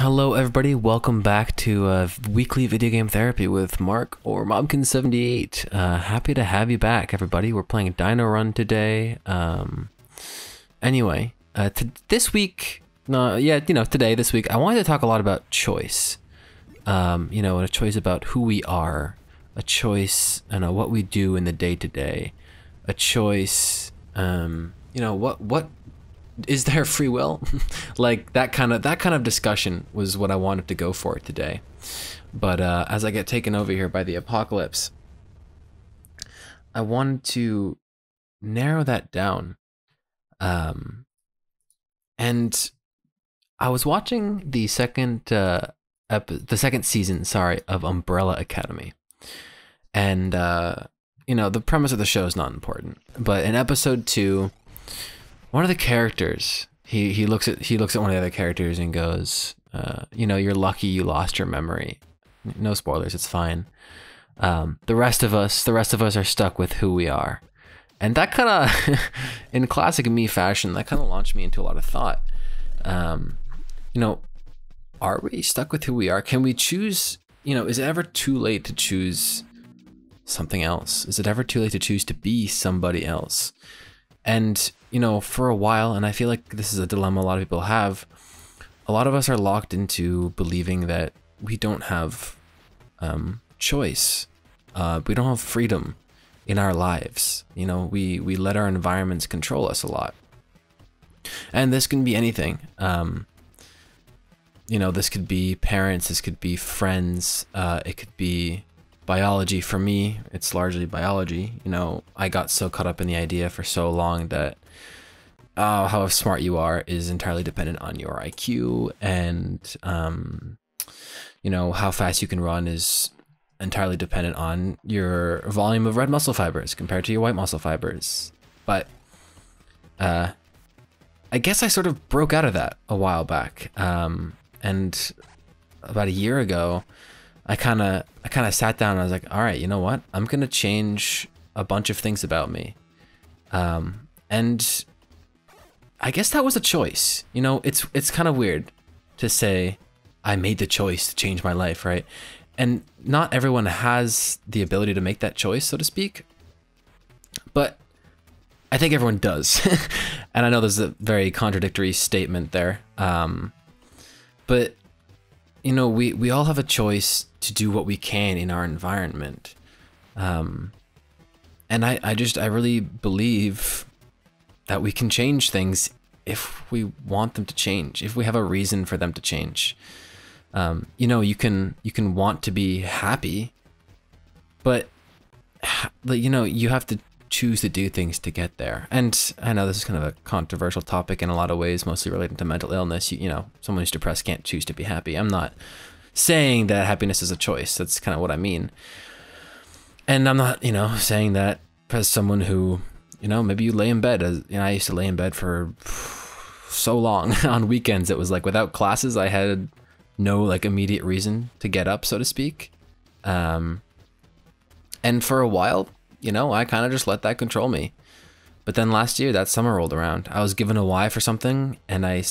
Hello everybody, welcome back to weekly video game therapy with Mark or mobkinz78. Happy to have you back, everybody. We're playing Dino Run today. Anyway, this week, this week, I wanted to talk a lot about choice. A choice about who we are, a choice, what we do in the day-to-day, a choice, what is there free will? Like that kind of discussion was what I wanted to go for today. But as I get taken over here by the apocalypse, I wanted to narrow that down. And I was watching the second season, of Umbrella Academy. And the premise of the show is not important, but in episode 2, one of the characters, he looks at one of the other characters and goes, you're lucky you lost your memory. No spoilers, it's fine. The rest of us are stuck with who we are. And that kind of, in classic me fashion, that kind of launched me into a lot of thought. Are we stuck with who we are? Can we choose, is it ever too late to choose something else? Is it ever too late to choose to be somebody else? And, for a while, and I feel like this is a dilemma a lot of people have, a lot of us are locked into believing that we don't have choice. We don't have freedom in our lives. We let our environments control us a lot. And this can be anything. This could be parents, this could be friends, it could be biology. For me, it's largely biology. I got so caught up in the idea for so long that how smart you are is entirely dependent on your IQ, and how fast you can run is entirely dependent on your volume of red muscle fibers compared to your white muscle fibers. But I guess I sort of broke out of that a while back, and about a year ago I kind of sat down and I was like, all right, you know what? I'm going to change a bunch of things about me. And I guess that was a choice. It's kind of weird to say I made the choice to change my life, right? And not everyone has the ability to make that choice, so to speak. But I think everyone does. And I know there's a very contradictory statement there. But we all have a choice to do what we can in our environment. And I really believe that we can change things if we want them to change, if we have a reason for them to change. You can want to be happy, but you have to choose to do things to get there. And I know this is kind of a controversial topic in a lot of ways, mostly related to mental illness. Someone who's depressed can't choose to be happy. I'm not saying that happiness is a choice. That's kind of what I mean. And I'm not, saying that as someone who, maybe you lay in bed. I used to lay in bed for so long on weekends. It was like without classes, I had no immediate reason to get up, so to speak. And for a while, I kind of just let that control me. But then last year, that summer rolled around. I was given a why for something, and I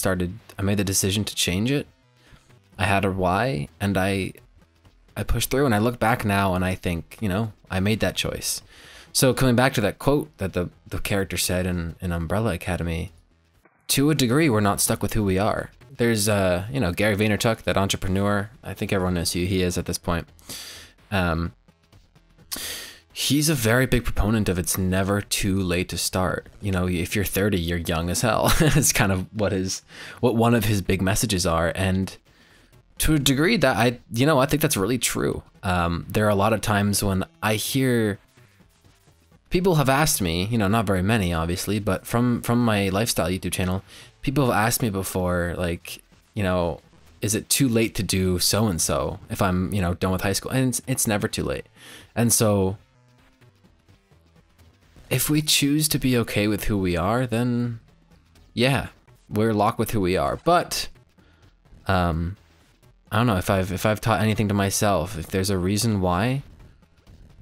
made the decision to change it. I had a why, and I pushed through, and I look back now and I think, I made that choice. So coming back to that quote that the character said in Umbrella Academy, to a degree, we're not stuck with who we are. There's, Gary Vaynerchuk, that entrepreneur. I think everyone knows who he is at this point. He's a very big proponent of it's never too late to start. If you're 30, you're young as hell. It's kind of what one of his big messages are. And to a degree that I think that's really true. There are a lot of times when I hear people have asked me, not very many obviously, but from my lifestyle YouTube channel, people have asked me before, is it too late to do so-and-so if I'm, done with high school? And it's never too late. And so if we choose to be okay with who we are, then yeah, we're locked with who we are. But I don't know if I've taught anything to myself. If there's a reason why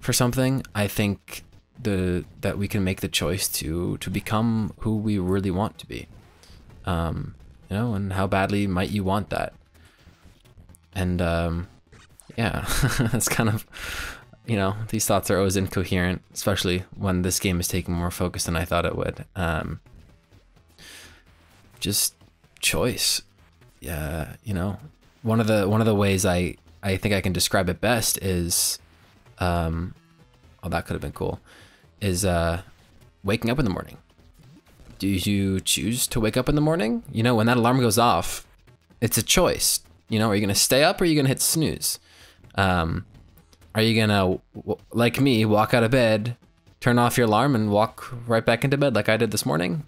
for something, I think that we can make the choice to become who we really want to be. And how badly might you want that? And yeah, that's kind of, you know, these thoughts are always incoherent, especially when this game is taking more focus than I thought it would. Just choice. Yeah, you know, one of the ways I think I can describe it best is, oh, that could have been cool, is waking up in the morning. Do you choose to wake up in the morning? You know, when that alarm goes off, it's a choice. You know, are you gonna stay up or are you gonna hit snooze? Are you gonna, like me, walk out of bed, turn off your alarm and walk right back into bed like I did this morning?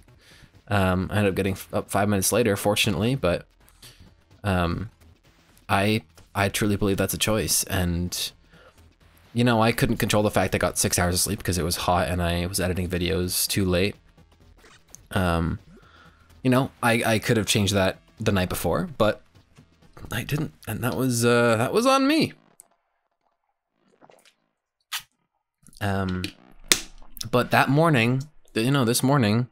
I ended up getting up 5 minutes later, fortunately, but I truly believe that's a choice. And you know, I couldn't control the fact I got 6 hours of sleep because it was hot and I was editing videos too late. You know, I could have changed that the night before, but I didn't, and that was on me. But that morning, you know, this morning,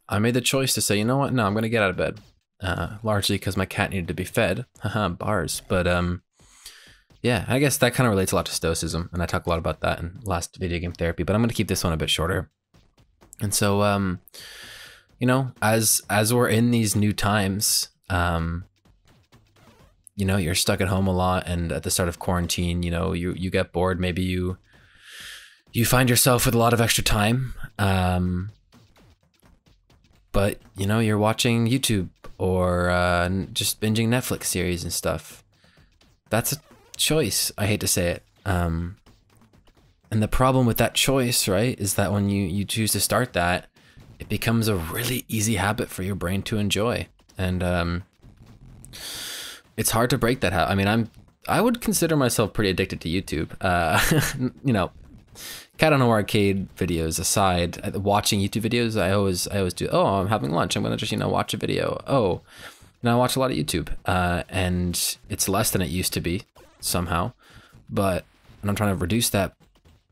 I made the choice to say, you know what? No, I'm gonna get out of bed. Largely because my cat needed to be fed. Haha, bars. But yeah, I guess that kind of relates a lot to stoicism, and I talk a lot about that in last video game therapy. But I'm gonna keep this one a bit shorter. And so, you know, as we're in these new times, you know, you're stuck at home a lot, and at the start of quarantine, you know, you get bored. Maybe you find yourself with a lot of extra time, but you know, you're watching YouTube or just binging Netflix series and stuff. That's a choice. I hate to say it. And the problem with that choice, right, is that when you choose to start that, it becomes a really easy habit for your brain to enjoy. And it's hard to break that habit. I mean, I would consider myself pretty addicted to YouTube. You know, Cowdino arcade videos aside, watching YouTube videos, I always do. Oh, I'm having lunch. I'm gonna just, you know, watch a video. Oh, now I watch a lot of YouTube, and it's less than it used to be somehow, and I'm trying to reduce that.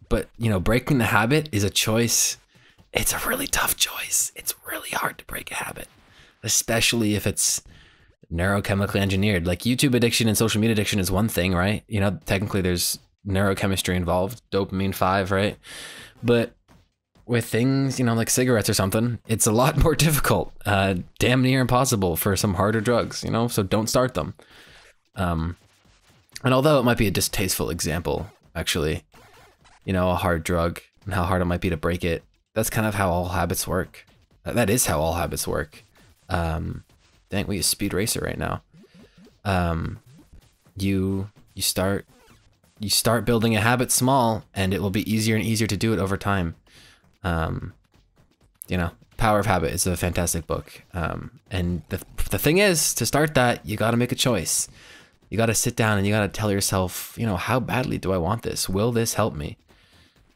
But you know, breaking the habit is a choice. It's a really tough choice. It's really hard to break a habit, especially if it's neurochemically engineered. Like YouTube addiction and social media addiction is one thing, right? You know, technically there's neurochemistry involved, dopamine 5, right? But with things, you know, like cigarettes or something, it's a lot more difficult, damn near impossible for some harder drugs, you know, so don't start them. And although it might be a distasteful example, actually, you know, a hard drug and how hard it might be to break it, that's kind of how all habits work. That is how all habits work. Dang, we use Speed Racer right now. You start building a habit small, and it will be easier and easier to do it over time. You know, Power of Habit is a fantastic book. And the thing is, to start that, you got to make a choice. You got to sit down and you got to tell yourself, you know, how badly do I want this? Will this help me?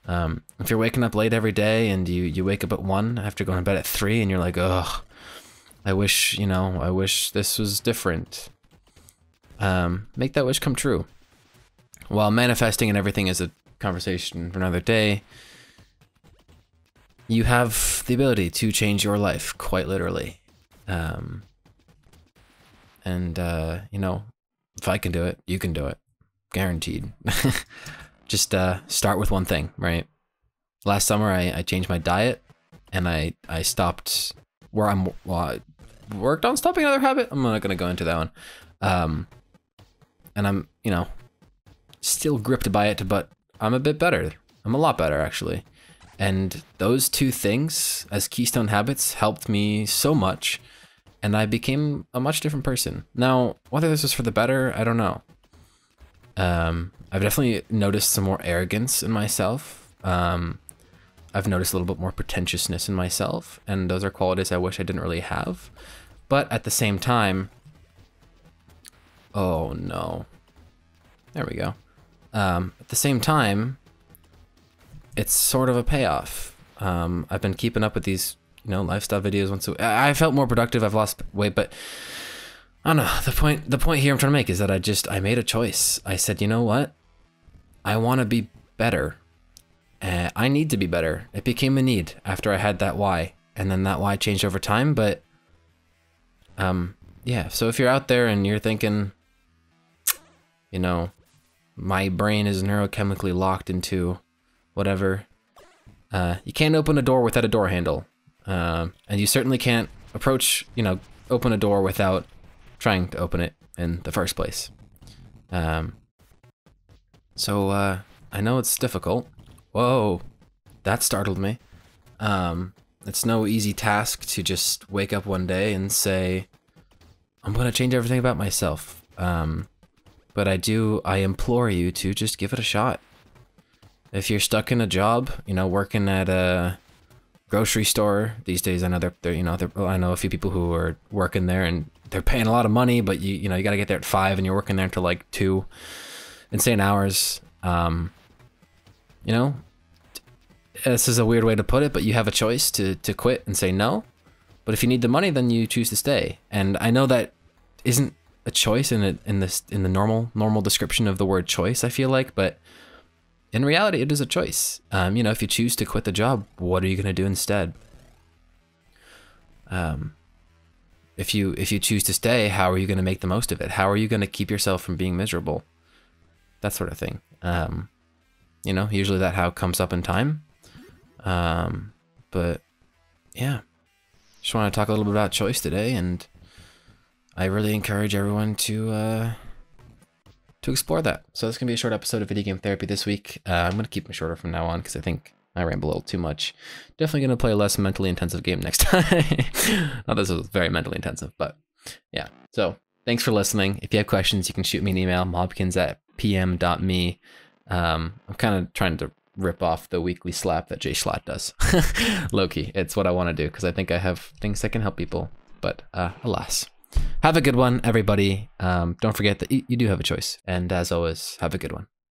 If you're waking up late every day and you wake up at 1 after going to bed at 3 and you're like, ugh, I wish this was different. Make that wish come true. While manifesting and everything is a conversation for another day, you have the ability to change your life, quite literally. You know, if I can do it, you can do it. Guaranteed. Just start with one thing, right? Last summer, I changed my diet, and I stopped I worked on stopping another habit. I'm not going to go into that one. And I'm, you know, still gripped by it, but I'm a bit better. I'm a lot better, actually. And those two things as keystone habits helped me so much, and I became a much different person. Now, whether this was for the better, I don't know. I've definitely noticed some more arrogance in myself. I've noticed a little bit more pretentiousness in myself, and those are qualities I wish I didn't really have. But at the same time, oh no. There we go. At the same time, it's sort of a payoff. I've been keeping up with these, you know, lifestyle videos once a week. I felt more productive. I've lost weight, but I don't know. The point here I'm trying to make is that I made a choice. I said, you know what? I want to be better. I need to be better. It became a need after I had that why, and then that why changed over time. But yeah. So if you're out there and you're thinking, you know, my brain is neurochemically locked into whatever. You can't open a door without a door handle. And you certainly can't approach, you know, open a door without trying to open it in the first place. So I know it's difficult. Whoa, that startled me. It's no easy task to just wake up one day and say, I'm gonna change everything about myself. But I implore you to just give it a shot. If you're stuck in a job, you know, working at a grocery store these days, I know I know a few people who are working there and they're paying a lot of money, but you know, you gotta get there at 5 and you're working there until like 2 insane hours. You know, this is a weird way to put it, but you have a choice to quit and say no. But if you need the money, then you choose to stay. And I know that isn't a choice in the normal description of the word choice, I feel like, but in reality, it is a choice. You know, if you choose to quit the job, what are you gonna do instead? If you choose to stay, how are you gonna make the most of it? How are you gonna keep yourself from being miserable? That sort of thing. You know, usually that how comes up in time. But yeah, just want to talk a little bit about choice today, and I really encourage everyone to explore that. So this is gonna be a short episode of Video Game Therapy this week. I'm gonna keep them shorter from now on because I think I ramble a little too much. Definitely gonna play a less mentally intensive game next time. Not this was very mentally intensive, but yeah. So thanks for listening. If you have questions, you can shoot me an email, mobkinz@pm.me. I'm kind of trying to rip off the weekly slap that Jay Schlatt does. Low-key, it's what I want to do because I think I have things that can help people, but alas. Have a good one, everybody. Don't forget that you do have a choice, and as always, have a good one.